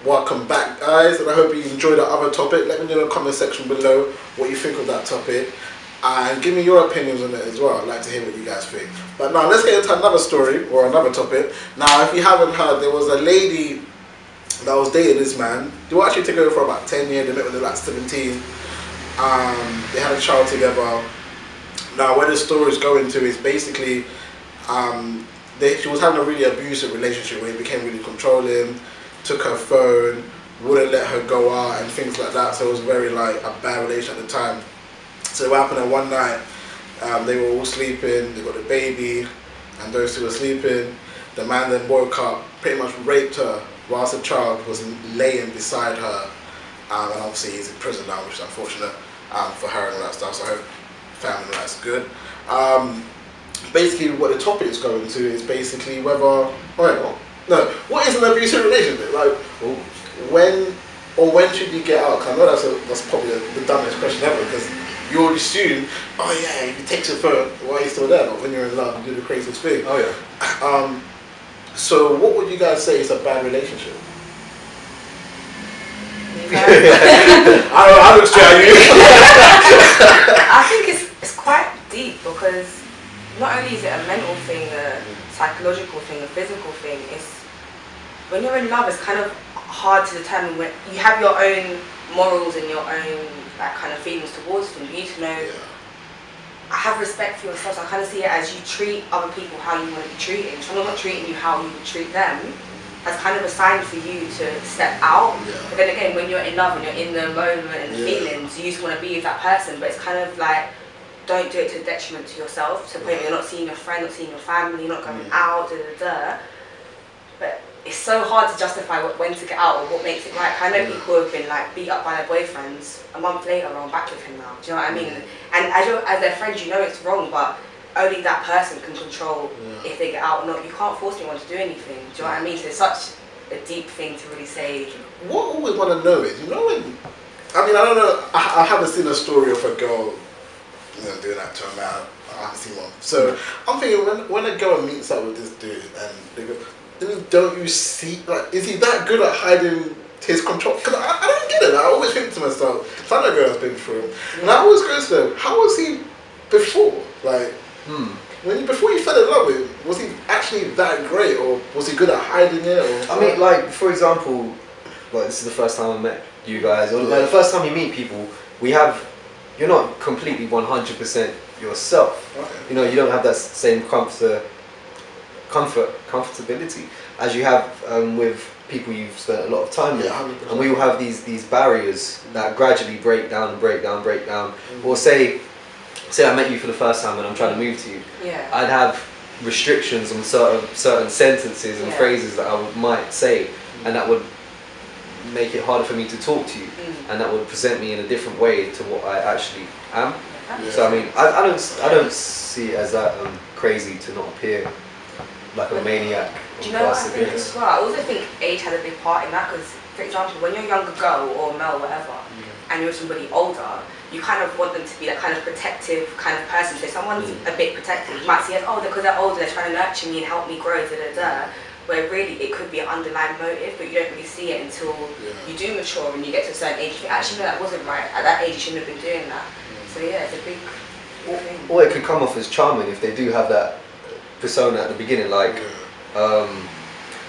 Welcome back, guys, and I hope you enjoyed that other topic. Let me know in the comment section below what you think of that topic, and give me your opinions on it as well. I'd like to hear what you guys think. But now let's get into another story or another topic. Now, if you haven't heard, there was a lady that was dating this man. They were actually together for about 10 years. They met when they were like 17. They had a child together. Now, where the story is going to is basically she was having a really abusive relationship where he became really controlling, took her phone, wouldn't let her go out and things like that. So it was very like a bad relationship at the time. So what happened one night, they were all sleeping, they got a baby, and those two were sleeping. The man then woke up, pretty much raped her whilst the child was laying beside her. And obviously he's in prison now, which is unfortunate for her and all that stuff. So I hope family life's good. Basically what the topic is going to is basically whether, what is an abusive relationship? Like, when should you get out? 'Cause I know that's probably the dumbest question ever, because you always assume, oh yeah, if you take your phone, why are you still there? But when you're in love, you do the craziest thing. Oh yeah. So what would you guys say is a bad relationship? I look straight at you. I think it's quite deep, because not only is it a mental thing, a psychological thing, a physical thing, it's when you're in love, it's kind of hard to determine. When you have your own morals and your own kind of feelings towards them, you need to know, I have respect for yourself. So I kind of see it as you treat other people how you want to be treated. Someone not treating you how you would treat them, as kind of a sign for you to step out. But then again, when you're in love and you're in the moment and the feelings, you just want to be with that person. But it's kind of like, don't do it to the detriment to yourself, to the point where you're not seeing your friend, not seeing your family, you're not going out, But it's so hard to justify when to get out or what makes it right. I know people have been like beat up by their boyfriends, a month later I'm back with him now. Do you know what I mean? And as their friend, you know it's wrong, but only that person can control if they get out or not. You can't force anyone to do anything. Do you know what I mean? So it's such a deep thing to really say. What I always want to know is, you know, I don't know, I haven't seen a story of a girl doing that to a man. I haven't seen one. So I'm thinking, when a girl meets up with this dude and they go, don't you see, like, is he that good at hiding his control? Because I don't get it. I always think to myself, I know a girl has been through him, and I always go to them, how was he before? Like, before you fell in love with him, was he actually that great, or was he good at hiding it? Or, I mean, like, for example, like, this is the first time I met you guys, or like the first time you meet people, you're not completely 100% yourself. Okay. You know, you don't have that same comfortability as you have with people you've spent a lot of time with. 100%. And we will have these barriers that gradually break down. Or say I met you for the first time and I'm trying to move to you. I'd have restrictions on certain sentences and phrases that I might say, and that would make it harder for me to talk to you, and that would present me in a different way to what I actually am. So I mean, I don't see it as that crazy to not appear like a maniac. Do you know what I think as well? I also think age has a big part in that, because, for example, when you're a younger girl or male, whatever, and you're somebody older, you kind of want them to be that kind of protective kind of person. So if someone's a bit protective, you might see as, because they're older, they're trying to nurture me and help me grow, where really it could be an underlying motive, but you don't really see it until you do mature and you get to a certain age. You think, actually, no, that wasn't right. At that age, you shouldn't have been doing that. So yeah, it's a big thing. Or it could come off as charming if they do have that persona at the beginning, like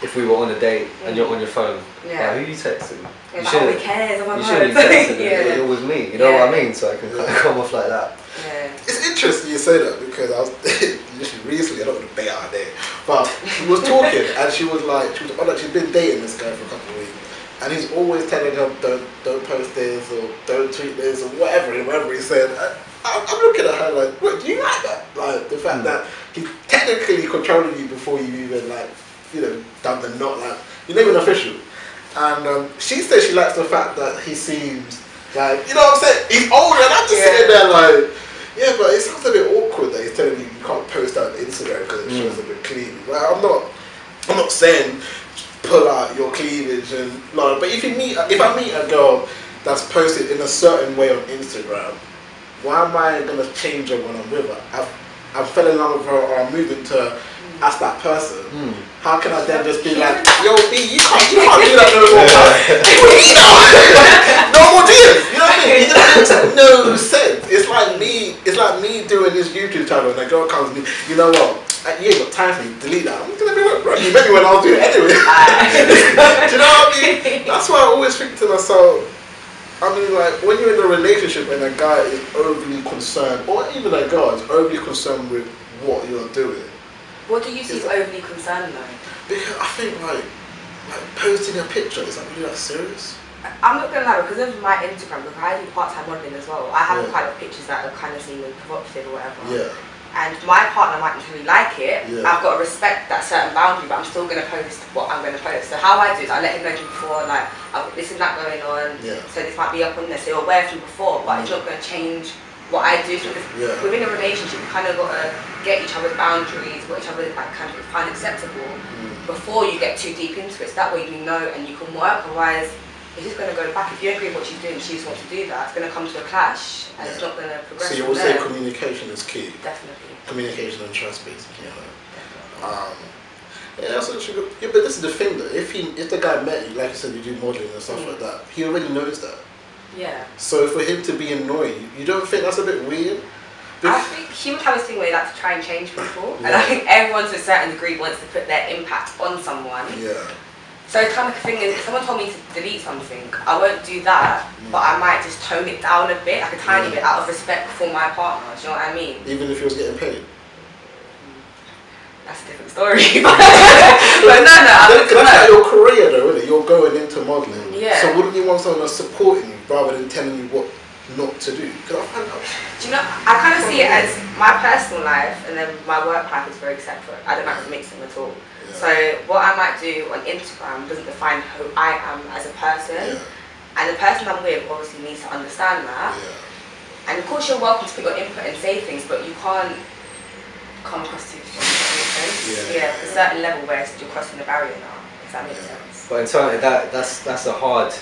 if we were on a date and you're on your phone, who are you texting? You shouldn't be texting it was me, you know what I mean? So it can kind of come off like that. It's interesting you say that, because I was literally recently, I don't want to bait out there, but she was talking and she was like, she's been dating this guy for a couple of weeks, and he's always telling her, don't post this or don't tweet this or whatever he said. I'm looking at her like, what, do you like that? Like the fact that he's technically controlling you before you even done the knot, like you're not even official. And she says she likes the fact that he seems like, you know what I'm saying? He's older, and I'm just sitting there like, yeah, but it sounds a bit awkward that he's telling you can't post that on Instagram because it shows a bit clean. Like, I'm not saying pull out your cleavage and no, but if I meet a girl that's posted in a certain way on Instagram, why am I gonna change her when I'm with her? I fell in love with her or I'm moving to her as that person, how can I then just be like, yo, B, you can't do that no more. No more deals. You know what I mean? It just makes no sense. It's like me doing this YouTube channel and a girl comes to me, you know what? You ain't got time for me, delete that. I'm gonna be like, bro, you met me when I was doing it anyway. Do you know what I mean? That's why I always think to myself, I mean, like, when you're in a relationship and a guy is overly concerned, or even a girl is overly concerned with what you're doing. What do you see as overly concerned though? Because I think like posting a picture, is that really that serious? I'm not gonna lie, because of my Instagram, because I do part-time modelling as well, I have quite a lot of pictures that are kind of seeming provocative or whatever. Yeah. And my partner might not really like it. Yeah. I've got to respect that certain boundary, but I'm still going to post what I'm going to post. So how I do is I let him know before, like, oh, this is not going on, so this might be up on there. So you're aware from before, but it's not going to change what I do. Because within a relationship, you kind of got to get each other's boundaries, what each other like, kind of find acceptable before you get too deep into it. So that way you know and you can work. Otherwise, it's just going to go back. If you agree with what she's doing, she just wants to do that, it's going to come to a clash and it's not going to progress. So you would say communication is key? Definitely. Communication and trust, basically. Yeah, that's actually good. Yeah, but this is the thing though. If the guy met you, like you said, you do modelling and stuff like that, he already knows that. Yeah. So for him to be annoying, you don't think that's a bit weird? I think he would have this thing where he likes to try and change people, and I think everyone to a certain degree wants to put their impact on someone. Yeah. So the kind of thing is, if someone told me to delete something, I won't do that, but I might just tone it down a bit, like a tiny bit, out of respect for my partner. Do you know what I mean? Even if he was getting paid. That's a different story. But no, that's your career though, isn't it? You're going into modelling. Yeah. So wouldn't you want someone that's supporting you rather than telling you what not to do? Do you know, I kind of see it as my personal life and then my work life is very separate. I don't like to mix them at all. Yeah. So what I might do on Instagram doesn't define who I am as a person. And the person I'm with obviously needs to understand that. And of course you're welcome to put your input and say things, but you can't come across too strong. A certain level where you're crossing the barrier now, if that makes sense. But in terms of that's a hard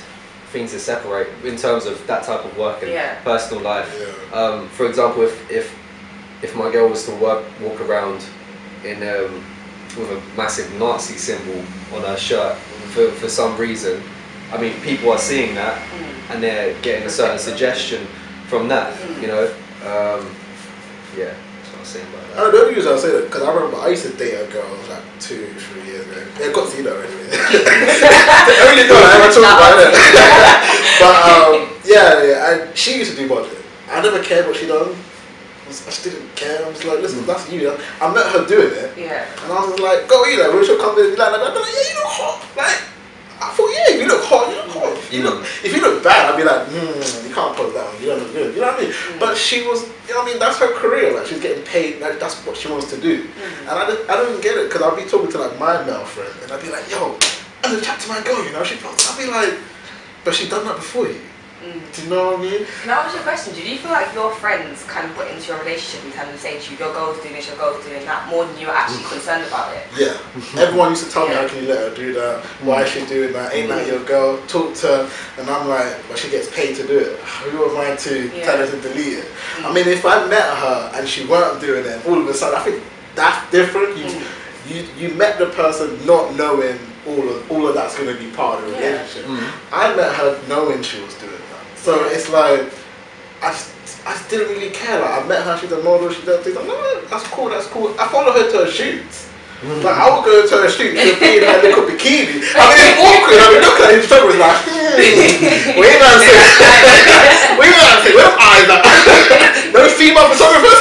thing to separate in terms of that type of work and personal life. For example, if my girl was to walk around in with a massive Nazi symbol on her shirt for some reason, I mean, people are seeing that and they're getting a certain suggestion from that, you know. Yeah. Saying about that. The only reason I say that because I remember I used to date a girl like 2-3 years ago. I got to know anyway. The only girl I ever talked about it. But and she used to do modelling. I never cared what she done. I just didn't care. I was like, listen, that's you. I met her doing it. And I was like, go you know, when she'll come in and I'd be like, yeah, you look hot. Like, I thought, yeah, if you look hot, you look hot. If you look bad, I'd be like, you can't put that on, you don't look good. You know what I mean? But she was, you know what I mean, that's her career. Like, she's getting paid, like, that's what she wants to do. And I don't get it, because I'll be talking to like my male friend, and I'd be like, yo, I'm gonna chat to my girl, you know, I'll be like, but she done that before you. Do you know what I mean? Can I ask you a question? Do you feel like your friends kind of got into your relationship in terms of saying to you, your girl's doing this, your girl's doing that, more than you were actually concerned about it? Yeah. Everyone used to tell me, how can you let her do that? Why is she doing that? Ain't that your girl? Talk to her. And I'm like, well, she gets paid to do it. Who am I to tell her to delete it? I mean, if I met her and she weren't doing it, all of a sudden, I think that's different. You met the person not knowing all of that's going to be part of the relationship. I met her knowing she was doing that. So it's like, I just didn't really care. Like, I met her, she's a model, she does things. Like, no, that's cool, that's cool. I follow her to her shoots. Like, I would go to her shoot, she'll be in her little bikini. I mean, it's awkward. I mean, look at his trouble, like, what you gonna say? What you gonna say? Where's eyes at? No female photographer?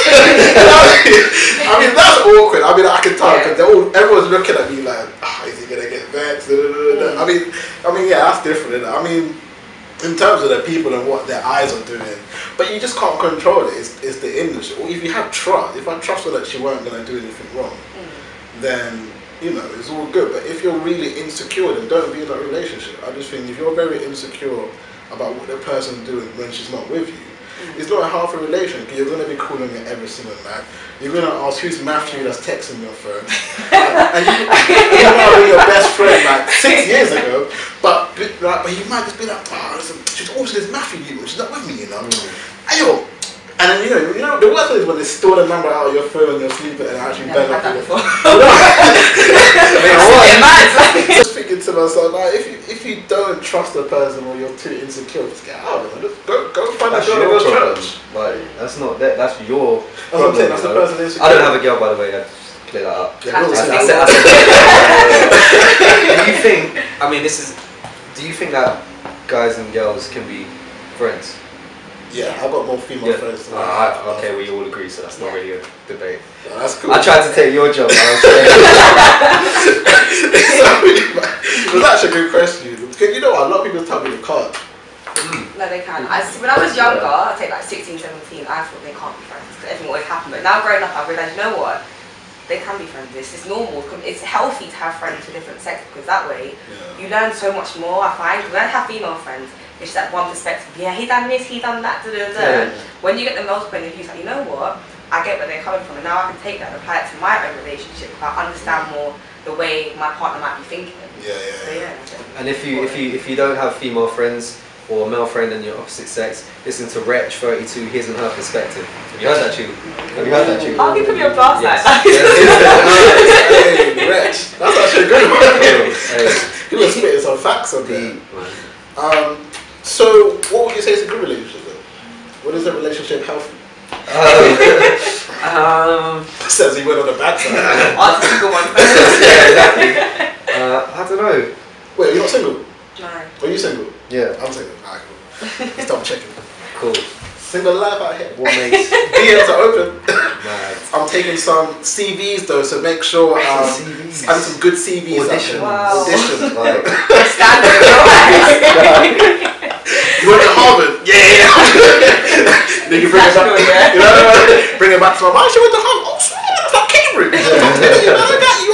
I mean, that's awkward. I mean, I can tell, because everyone's looking at me like, is he gonna get vexed? I mean, yeah, that's different, isn't it? I mean, in terms of the people and what their eyes are doing, but you just can't control it. It's the industry. Or if you have trust, if I trust her that she weren't going to do anything wrong, then you know it's all good. But if you're really insecure, then don't be in that relationship. I just think if you're very insecure about what the person's doing when she's not with you, it's not a healthy relation, because you're going to be calling her every single night. You're going to ask who's Matthew that's texting your phone. And you might be your best friend like 6 years ago, but you might just be like, she's always this Matthew, she's not with me, you know. Hey yo, And then you know the worst thing is when they store the number out of your phone and you're sleeping and actually bend up. Just thinking to myself, now if you don't trust a person or you're too insecure, just get out of it. Just go find a girl and go to church. Like that's not that. That's your. That's what I'm saying. That's the person insecure. I don't have a girl, by the way. I'd clear that up. Yeah, do you think? I mean, this is. Do you think that guys and girls can be friends? Yeah, I've got more female friends. Okay, we all agree, so that's not really a debate. No, that's cool. I tried to take your job. It was actually a good question. Because you know what, a lot of people tell me they can't. No, they can. When I was younger, I'd say like 16, 17, I thought they can't be friends because everything always happened. But now growing up, I realised, you know what? They can be friends. It's normal. It's healthy to have friends with different sex because that way you learn so much more. I find when I have female friends, it's just that one perspective. Yeah, he done this, he done that. When you get the male's point of view, it's like, you know what? I get where they're coming from, and now I can take that and apply it to my own relationship. If I understand more the way my partner might be thinking. And if you don't have female friends or a male friend and you're opposite sex, listen to RAPES, his and her perspective. Have you heard that tune? Have you heard that tune? I'll give him your blast like that. Hey, Rex, that's actually a good one. He was spitting some facts on there. So, what would you say is a good relationship then? What is a relationship healthy? Says he went on the backside. Article one. Yeah, exactly. I don't know. Wait, you're not single? No. Are you single? Yeah. I'm single. Alright, cool. Just double checking. Cool. Single life out here. What makes DMs are open. Mad. I'm taking some CVs though, so make sure CVs. and some good CVs. Auditions. Wow. Auditions. Like. Standard. You went to Harvard? Yeah. Then you bring it back. You know, bring it back to my mind. She went to Harvard. Oh, sweet, that's not Cambridge. I got you.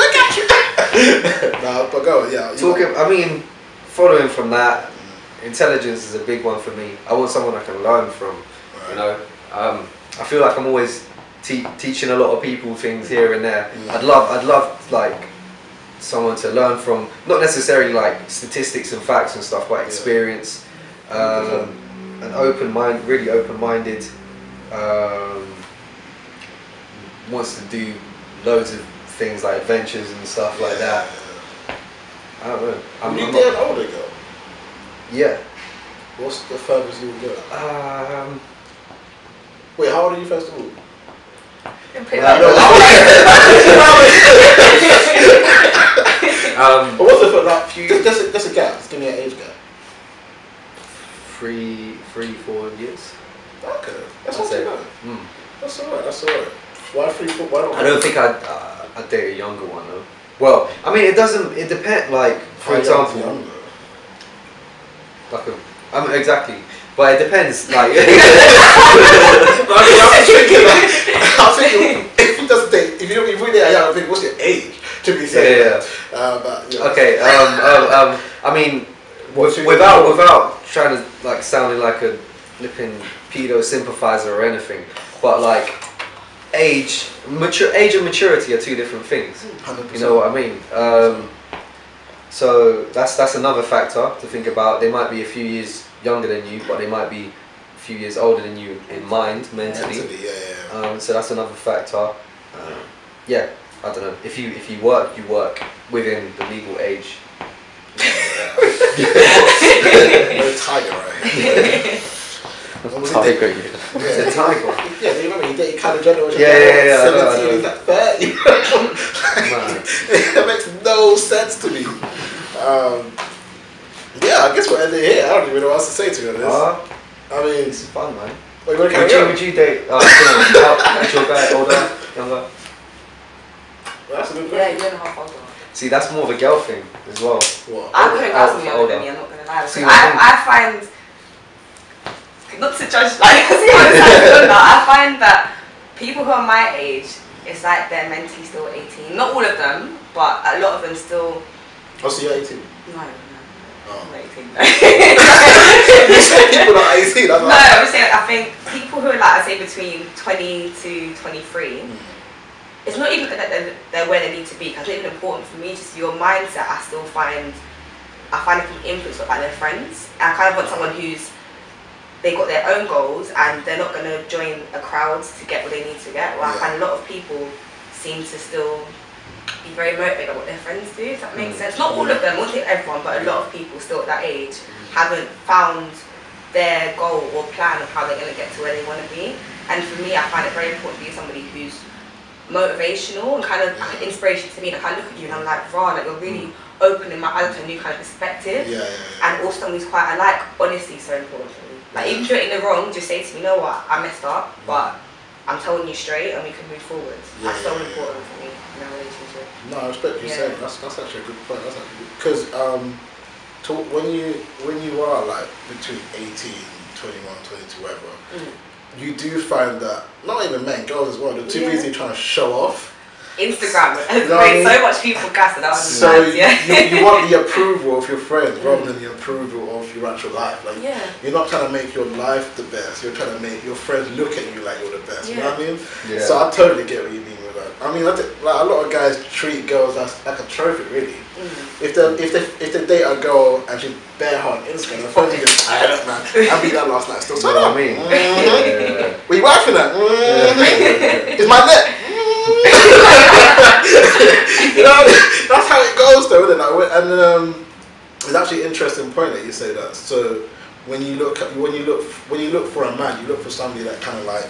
Nah, but go. Yeah. I mean, following from that, intelligence is a big one for me. I want someone I can learn from. You know, I feel like I'm always teaching a lot of people things here and there. I'd love like someone to learn from, not necessarily like statistics and facts and stuff, but experience. An open mind, really open-minded. Wants to do loads of things like adventures and stuff like that. I don't know. You date an older girl? Yeah. What's the furthest you would go? Wait, how old are you first of all? But what's the like? That's a gap. Just give me an age gap. 3, 4 years. Okay, that's not too bad. That's alright. That's alright. Why 3, 4? Why not? I don't think I'd date a younger one though. Well, I mean, it doesn't. It depends. Like, for example, like exactly. But it depends. Like, I was thinking, if he doesn't date, if you really date a young, I think, what's your age? To be safe. Okay. I mean, without trying to like sounding like a flipping pedo sympathizer or anything, but like age and maturity are two different things. 100%. You know what I mean? So that's another factor to think about. They might be a few years younger than you, but they might be a few years older than you in mind, mentally. So that's another factor. I don't know. If you work, you work within the legal age. No tiger, right? Tiger, it's a tiger. Yeah, do you remember he dated Kylie Jenner? Yeah. 17, he's like 30. That makes no sense to me. Yeah, I guess we're ending here. I don't even know what else to say to you on this. I mean, it's fun, man. Wait, would you date? Actual guy, older, younger? Well, that's a good Yeah, question. 1.5 older. See, that's more of a girl thing as well. What? I couldn't guys me younger than me, I'm not gonna lie. I find, not to judge, like, I find that people who are my age, it's like they're mentally still 18. Not all of them, but a lot of them still. Oh, so you're 18? No. Oh. I'm 18. People are 18. No, I'm saying I think people who are like, I say between 20 to 23. It's not even that they're where they need to be, because it's not even important for me. Just your mindset, I find it can be influenced by their friends. I kind of want someone who's they got their own goals and they're not going to join a crowd to get what they need to get. Well, I find a lot of people seem to still be very motivated by what their friends do, if that makes sense. Not all of them, I won't say everyone, but a lot of people still at that age haven't found their goal or plan of how they're going to get to where they want to be. And for me, I find it very important to be somebody who's motivational and kind of inspiration to me. Like I look at you and I'm like, rah, like you're really opening my eyes to a new kind of perspective. And also somebody who's quite, I like honesty so important for me. Like even if you're in the wrong, just say to me, you know what, I messed up, but I'm telling you straight and we can move forward. That's so important for me in a relationship. No, I respect you saying that's actually a good point. That's actually good. Because when you are like between 18, 21, 22, whatever, you do find that not even men, girls as well, they're too busy trying to show off. Instagram has made so much people gassed out. So you want the approval of your friends rather than the approval of your actual life. Like you're not trying to make your life the best. You're trying to make your friends look at you like you're the best. You know what I mean? So I totally get what you mean with that. I mean, I think, like a lot of guys treat girls as like a trophy, really. If they date a girl and she's bare hot on Instagram, the phone is just tired up, man. I beat that last night still. So I mean, were you wifing that? Is my neck? You know, that's how it goes, though, isn't it? And it's actually an interesting point that you say that. So when you look for a man, you look for somebody that kind of like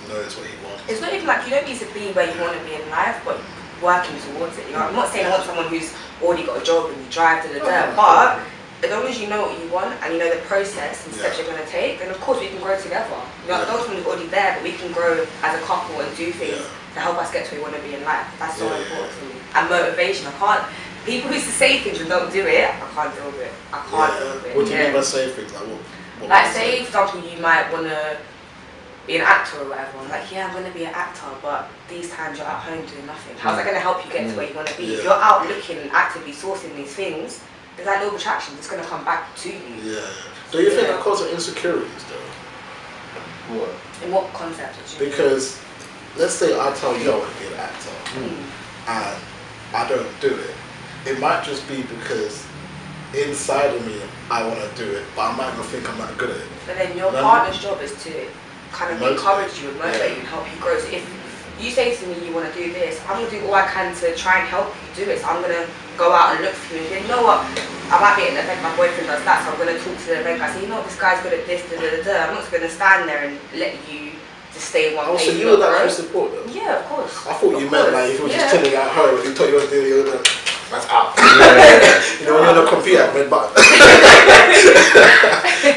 knows what he wants. It's not even like you don't need to be where you want to be in life, but working towards it. You know, I'm not saying I want someone who's already got a job and you drive to the dirt, but as long as you know what you want and you know the process and steps you're going to take, then of course we can grow together. You know, I don't want someone who's already there, but we can grow as a couple and do things to help us get to where we want to be in life. That's so important to me. And motivation, I can't. People who used to say things and don't do it, I can't deal with it. I can't deal with it. What do you mean by say things? Like what like say, for example, you might want to be an actor or whatever. I'm like, yeah, I'm going to be an actor, but these times you're at home doing nothing. How's that going to help you get to where you want to be? If you're out looking and actively sourcing these things, there's that little attraction that's going to come back to you. Do you think that causes insecurities though? What? In what concept? Because let's say I tell you I want to be an actor and I don't do it. It might just be because inside of me I want to do it, but I might not think I'm that good at it. But then your partner's job is to kind of encourage you and motivate you and help you grow. So if you say to me you want to do this, I'm going to do all I can to try and help you do it. So I'm going to go out and look for you and say, you know what, I might be at an event, my boyfriend does that, so I'm going to talk to the event guy. Say, you know what, this guy's good at this, I'm not just going to stand there and let you just stay in one place. So you would actually support them? Yeah, of course. I thought you meant like if you were just chilling at home and you thought you were doing it, that's out. You know, when you're on a computer, red button.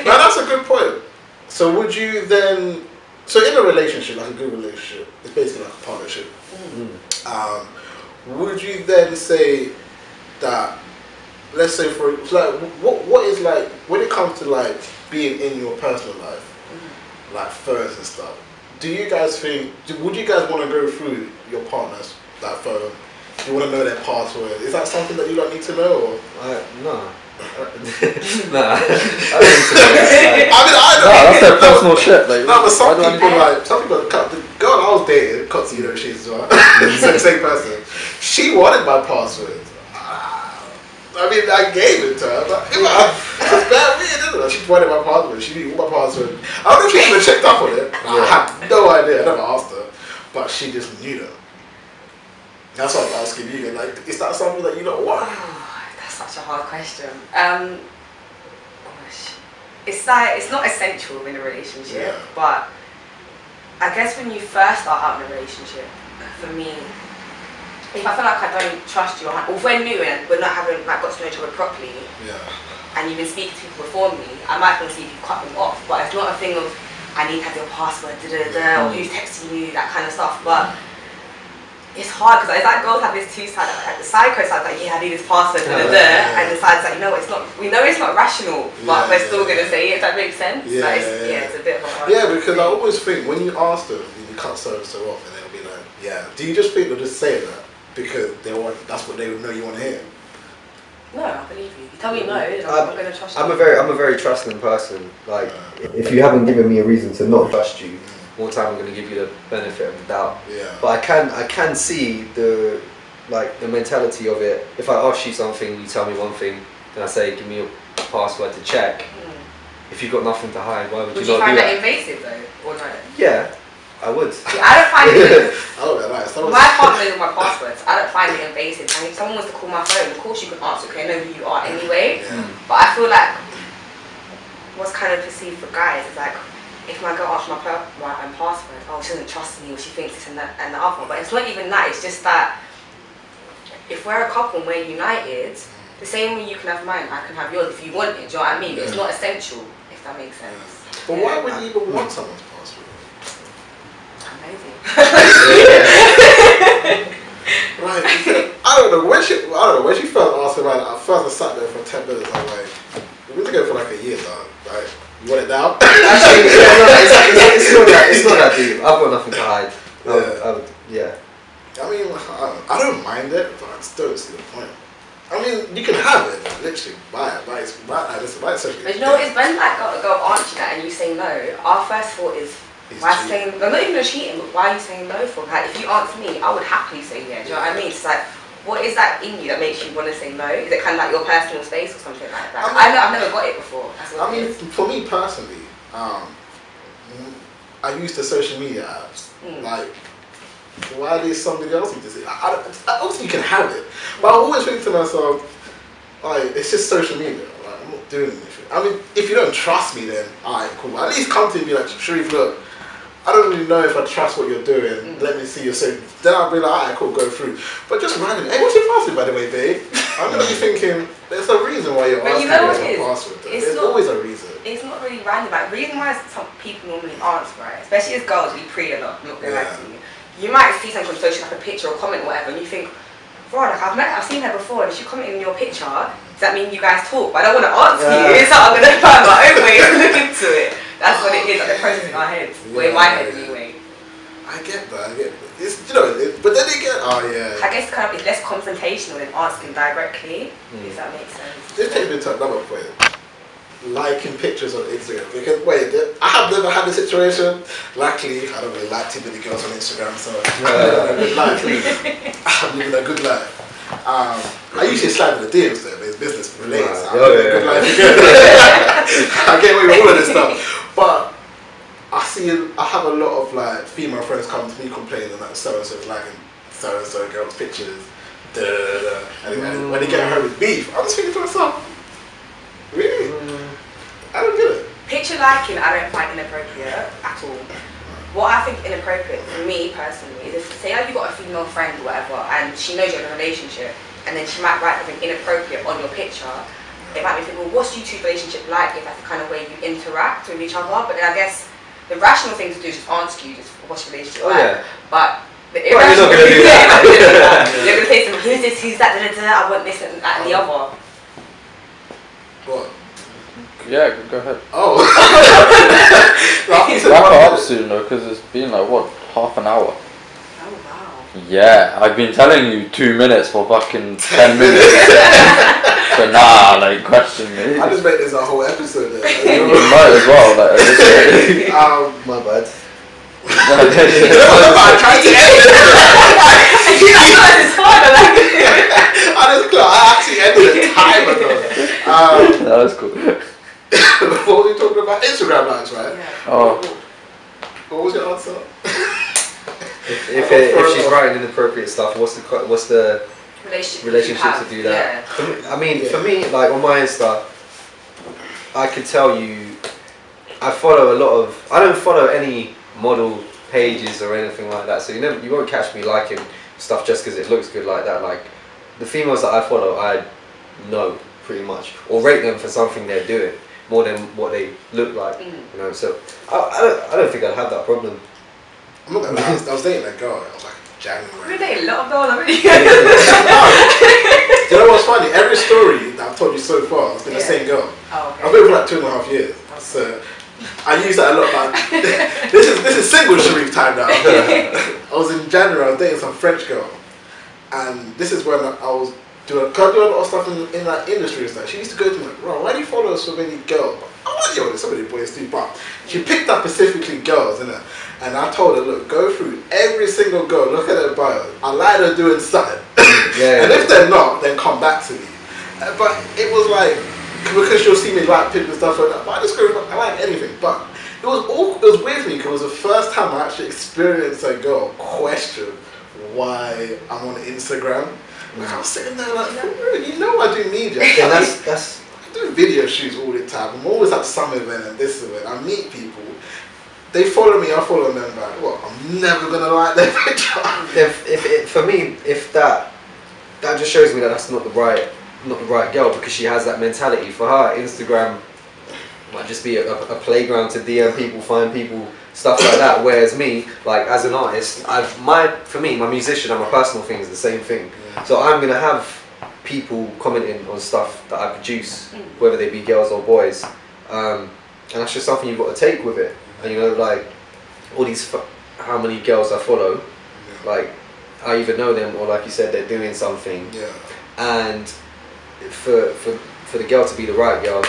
Now that's a good point. So would you then, so in a relationship, like a good relationship, it's basically like a partnership. Would you then say that, let's say for like, what is like when it comes to like being in your personal life, like first and stuff? Do you guys think? Would you guys want to go through your partner's that phone? You want to know their password? Is that something that you don't need to know? Or? No. Nah. I don't. That's their personal shit. Like, no, but some people, the girl I was dating, Kotzi, you know, she's as well, same person. She wanted my password. I mean, I gave it to her, but it's bad weird, isn't it? She wanted my password. She knew my password. I don't know if she even checked up on it. I had no idea. I never asked her, but she just knew that. That's what I'm asking you. Like, is that something that you don't want? That's such a hard question. It's like it's not essential in a relationship, but I guess when you first start out in a relationship, for me, if I feel like I don't trust you, or if we're new and we're not having like got to know each other properly, and you've been speaking to people before me, I might want to see if you cut them off. But it's not a thing of I need to have your password, or who's texting you, that kind of stuff. But it's hard because it's like girls have this two sides. Like the psycho side, like I need this password, and the side's like, you know, it's not. We know it's not rational, but we're still gonna say it. If that makes sense. It's a bit of a hard. Yeah, because I always think when you ask them, you cut so off, and they'll be like, Do you just think they'll just say that because that's what they would know you want to hear? No, I believe you. You tell me no, I'm gonna trust you. I'm a very trusting person. Like, if you haven't given me a reason to not trust you, more time I'm going to give you the benefit of the doubt. But I can see the mentality of it. If I ask you something, you tell me one thing, then I say give me your password to check. if you've got nothing to hide, why would you not do that? Would you find that invasive though, or not? Yeah, I would. See, I don't find it. My partner knows my passwords. I don't find it invasive. And if someone wants to call my phone, of course you can answer because I know who you are anyway. Yeah. But I feel like what's kind of perceived for guys is like, if my girl asks my password, oh, she doesn't trust me, or she thinks this and that and the other. But it's not even that. It's just that if we're a couple and we're united, the same way you can have mine, I can have yours if you want it. Do you know what I mean? But it's not essential, if that makes sense. But why would you even want someone's password? Amazing. Right. I don't know when she first asked about it. At first I sat there for 10 minutes. I'm like, we've been together for like a year now. Right? You want it now? Actually, it's not that deep. I've got nothing to hide. Yeah. I mean, I don't mind it, but I just don't see the point. I mean, you can have it, literally buy it, buy it. But you know, it's when like a girl answers that and you say no. Our first thought is, why saying? No, not even a cheating, but why are you saying no for? Like, if you answer me, I would happily say yeah. Do you know what I mean? It's like, what is that in you that makes you want to say no? Is it kind of like your personal space or something like that? I've never got it before. I mean, for me personally, I use the social media apps. Like, why does somebody else need to say? Obviously, you can have it, but I always think to myself, like, it's just social media. Like, I'm not doing anything. I mean, if you don't trust me, then alright, cool. At least come to me and be like, Sharif, look, I don't really know if I trust what you're doing. Let me see your social. Then I'll be like, alright, cool, go through. But just randomly, hey, what's your password, by the way, babe? I'm gonna be thinking, there's a reason why you're asking me your password. There's always a reason. It's not really random. Like, the reason why some people normally answer, right? Especially as girls, we pre a lot. I'm not gonna lie to you. You might see something on social, like a picture or comment or whatever, and you think, right, like I've seen her before, and if she commented in your picture, does that mean you guys talk? But I don't want to answer you, so I'm gonna find my own way to look into it. That's what it is, like the process in our heads, or in my head anyway. I get that. It's, you know, but then again, I guess kind of it's less confrontational than asking directly, if that makes sense. This takes me to another point. Liking pictures on Instagram. Because wait, I have never had a situation. Luckily, I don't really like too many girls on Instagram, so I'm living a good life. I'm living a good life. I usually slide in the DMs though, but it's business related. So I'm living a good life again. I get away with all of this stuff. But I have a lot of like female friends come to me complaining that so and so is liking so and so girls' pictures. And when they get her with beef, I'm just thinking to myself, really? I don't get it. Picture liking, I don't find inappropriate at all. What I think inappropriate for me personally is if, say, like you got a female friend or whatever, and she knows you're in a relationship, and then she might write something inappropriate on your picture. It might be thinking, well, what's your two relationship like if that's the kind of way you interact with each other? But then I guess the rational thing to do is just ask you, just what's your relationship like? Yeah. But the irrational thing to do that. You're going to say something, who's this, who's that, I want this and that and the other. What? Yeah, go ahead. Oh. Wrap it up soon though, because it's been like, what, half an hour? Oh, wow. Yeah, I've been telling you 2 minutes for fucking 10 minutes. But nah, like, question me. I just made this a whole episode there. You might as well, like, my bad. I tried to edit it. I actually ended it time ago. That was cool. What were you talking about? Instagram likes, right? Yeah. Oh. What was your answer? If she's writing inappropriate stuff, what's the relationship to do that? Yeah. I mean, for me, like on my Insta, I can tell you, I follow a lot of. I don't follow any model pages or anything like that, so you won't catch me liking stuff just because it looks good like that. Like the females that I follow, I know pretty much, or rate them for something they're doing more than what they look like. You know, so I don't think I'd have that problem. I'm not gonna lie, I was dating that girl. I was like January. You're dating a lot of girls, haven't you? Do you know what's funny? Every story that I've told you so far has been the same girl. Oh, okay. I've been for like 2.5 years. So I use that a lot. Like, this is single Sharif time now. I was in January. I was dating some French girl, and this is when I was doing. Cause I do a lot of stuff in that industry and stuff. She used to go to me like, "Bro, why do you follow so many girls?" I'm like, "Yo, there's so many boys too." But she picked up specifically girls, innit? And I told her, "Look, go through every single girl. Look at their bio. I like her doing something. And if they're not, then come back to me." But it was like because she'll see me like pick and stuff like that. But I just go, I like anything. But it was weird for me because it was the first time I actually experienced a girl question why I'm on Instagram. Like I was sitting there like, you know I do media. And that's I do video shoots all the time. I'm always at some event and this event. I meet people. They follow me, I follow them back. Well, I'm never gonna like their picture. For me, if that just shows me that that's not the right girl, because she has that mentality. For her, Instagram might just be a playground to DM people, find people, stuff like that. Whereas me, like as an artist, for me, my musician and my personal thing is the same thing. Yeah. So I'm gonna have people commenting on stuff that I produce, whether they be girls or boys, and that's just something you've got to take with it. And you know, like all these, how many girls I follow, like I either know them or, like you said, they're doing something. Yeah. And for the girl to be the right girl,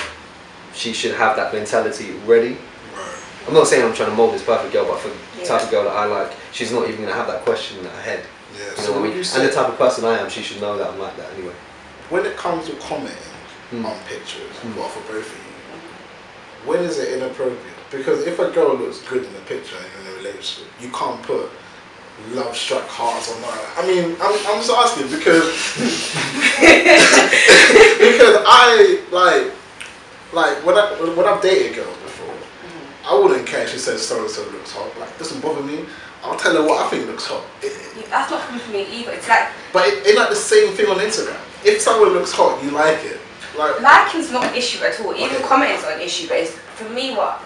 she should have that mentality ready. Right. I'm not saying I'm trying to mold this perfect girl, but for the type of girl that I like, she's not even gonna have that question in her head. Yeah. You know what I mean? And the type of person I am, she should know that I'm like that anyway. When it comes to commenting on pictures, well, for both of you, when is it inappropriate? Because if a girl looks good in a picture in a relationship, you can't put love struck hearts or not. I mean, I'm just asking because because I like when I've dated girls before, I wouldn't care if she says so and so looks hot. Like, it doesn't bother me. I'll tell her what I think looks hot. That's not coming from me either. It's like, but it's like the same thing on Instagram. If someone looks hot, you like it. Like, liking's not an issue at all. Even commenting's not an issue. But it's, for me, what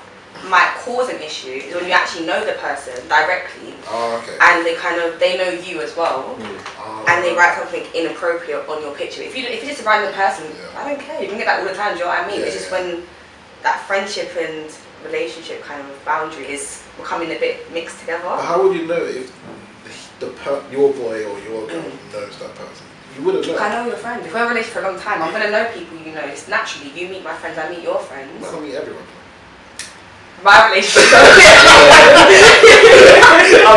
might cause an issue is when you actually know the person directly, and they know you as well, and they write something inappropriate on your picture. If you're just a random person, I don't care. You can get that all the time. Do you know what I mean? It's just when that friendship and relationship kind of boundary is becoming a bit mixed together. But how would you know if your boy or your girl knows that person? You wouldn't know. I know your friend. If we're in a relationship for a long time, I'm going to know people you know. It's naturally, you meet my friends, I meet your friends. I meet everyone. My relationship. I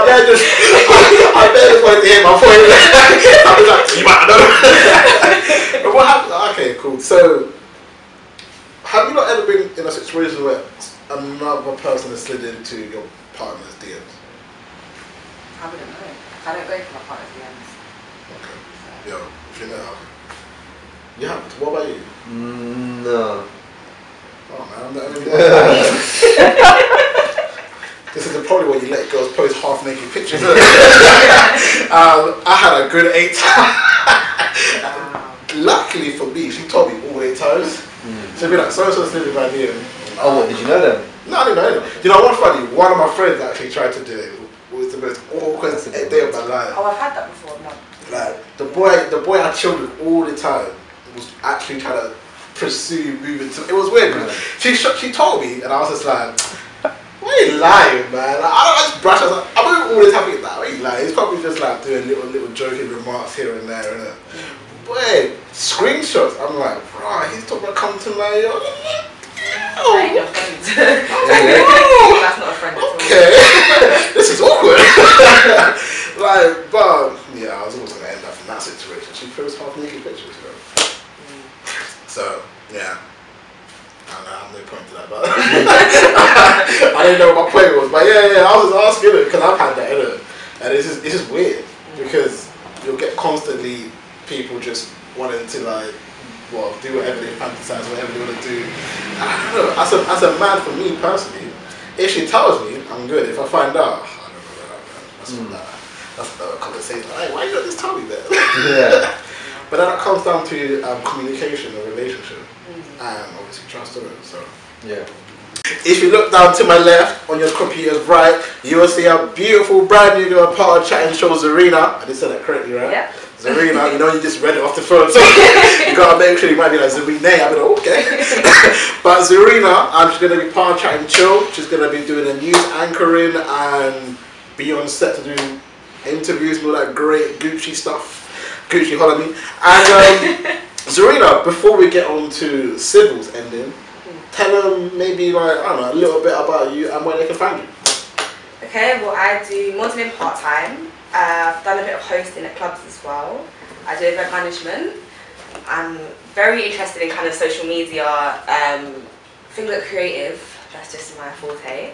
bet just wanted to hear my point. I was like, you might know. But what happened? Okay, cool. So, have you not ever been in a situation where another person has slid into your partner's DMs? I wouldn't know. I don't go for my partner's DMs. Okay. Yo, if you know, you haven't. What about you? No. Oh man, I'm the only one. This is probably where you let girls post half naked pictures. I had a good 8 times. Luckily for me, she told me all 8 times. She'd be like, so sleeping by DM. Oh, what, did you know them? No, I didn't know them. You know what's funny? One of my friends actually tried to do it. It was the most awkward day of my life. Oh, I've had that before. No. Like the boy I chilled with all the time was actually trying to pursue moving to. It was weird. She told me, and I was just like, why are you lying, man? Like, I just brush. I was like, I'm all the time thinking that. Why are you lying? He's probably just like doing little joking remarks here and there, innit? Boy, screenshots. I'm like, bro, he's talking about coming to my. Ain't your friend. That's not a friend at all. Okay, this is awkward. Like, but yeah, I was always gonna end up in that situation. She posts half naked pictures, bro. So yeah, I have no point to that, but I didn't know what my point was. But yeah, I was asking it because I've had that, innit? And it's just weird because you'll get constantly people just wanting to like, well, do whatever they fantasize, whatever they want to do. And I don't know. As a man, for me personally, if she tells me, I'm good. If I find out, I don't know about that. That's another conversation. Hey, why you not just tell me that? Yeah. But then it comes down to communication and relationship, and obviously trust in it. So yeah. If you look down to my left on your computer's right, you will see a beautiful brand new girl part of chatting show, Zarina. I did say that correctly, right? Yeah. Zarina, you know you just read it off the phone, so you gotta make sure you might be like Zarina. I'll be like, okay. But Zarina, she's gonna be part of chatting chill. She's gonna be doing the news anchoring and be on set to do interviews and all that great Gucci stuff. Gucci, holla me. And Zarina, before we get on to Sybil's ending, tell them maybe like, I don't know, a little bit about you and where they can find you. Okay, well I do modelling part-time. I've done a bit of hosting at clubs as well. I do event management. I'm very interested in kind of social media, things like creative. That's just my forte.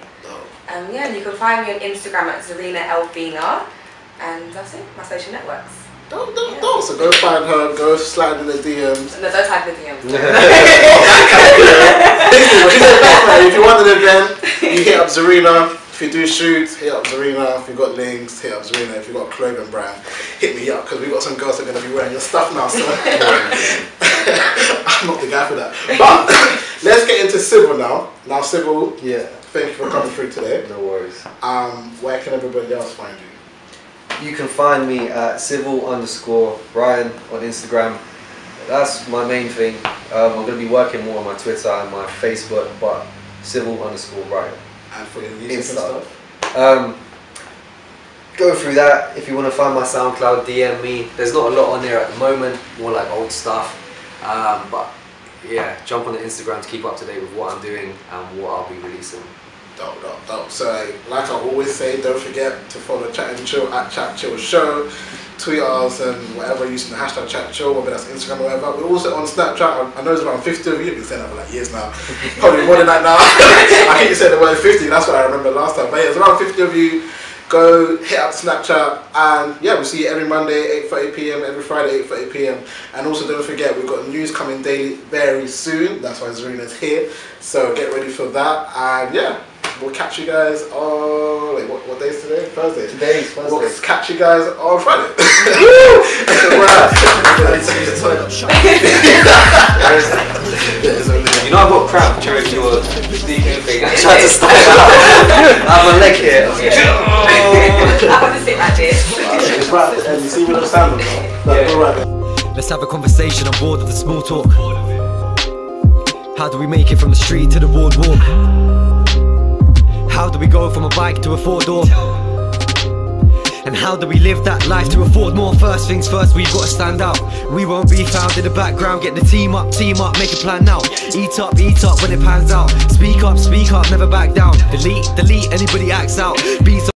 Yeah, and you can find me on Instagram at Zarina Elfina, and that's it. My social networks. Don't. So go find her, go slide in the DMs. No, don't type in the DMs. If you want an event, you hit up Zarina. If you do shoots, hit up Zarina. If you've got links, hit up Zarina. If you've got a clothing brand, hit me up, because we've got some girls that are going to be wearing your stuff now. So I'm not the guy for that. But let's get into Civil now. Now, Civil, thank you for coming through today. No worries. Where can everybody else find you? You can find me at civil_Brian on Instagram. That's my main thing. I'm going to be working more on my Twitter and my Facebook, but civil_Brian. And for your music and stuff? Go through that. If you want to find my SoundCloud, DM me. There's not a lot on there at the moment, more like old stuff. But yeah, jump on the Instagram to keep up to date with what I'm doing and what I'll be releasing. Dope. So like I always say, don't forget to follow Chat and Chill at Chat Chill Show. Tweet us and whatever using the hashtag Chat Chill, whether that's Instagram or whatever. We're also on Snapchat. I know there's around 50 of you. You've been saying that for like years now. Probably more than that now. I think you said the word 50. That's what I remember last time. But yeah, there's around 50 of you. Go hit up Snapchat, and yeah, we'll see you every Monday 8:30 PM, every Friday 8:30 PM. And also don't forget, we've got news coming daily very soon. That's why Zarina's here. So get ready for that. And yeah, we'll catch you guys on, wait, what day is today? Thursday. Today's Thursday. We'll catch you guys on Friday. You know I've got cramp during your speaking thing. I tried to stop it out. I have a leg here. I want to sit like this. It's right, and you see where the stand on? Let's have a conversation, I'm bored of the small talk. How do we make it from the street to the boardwalk? How do we go from a bike to a four-door? And how do we live that life to afford more? First things first, we've got to stand out. We won't be found in the background. Get the team up, make a plan now. Eat up when it pans out. Speak up, never back down. Delete, anybody acts out. Beats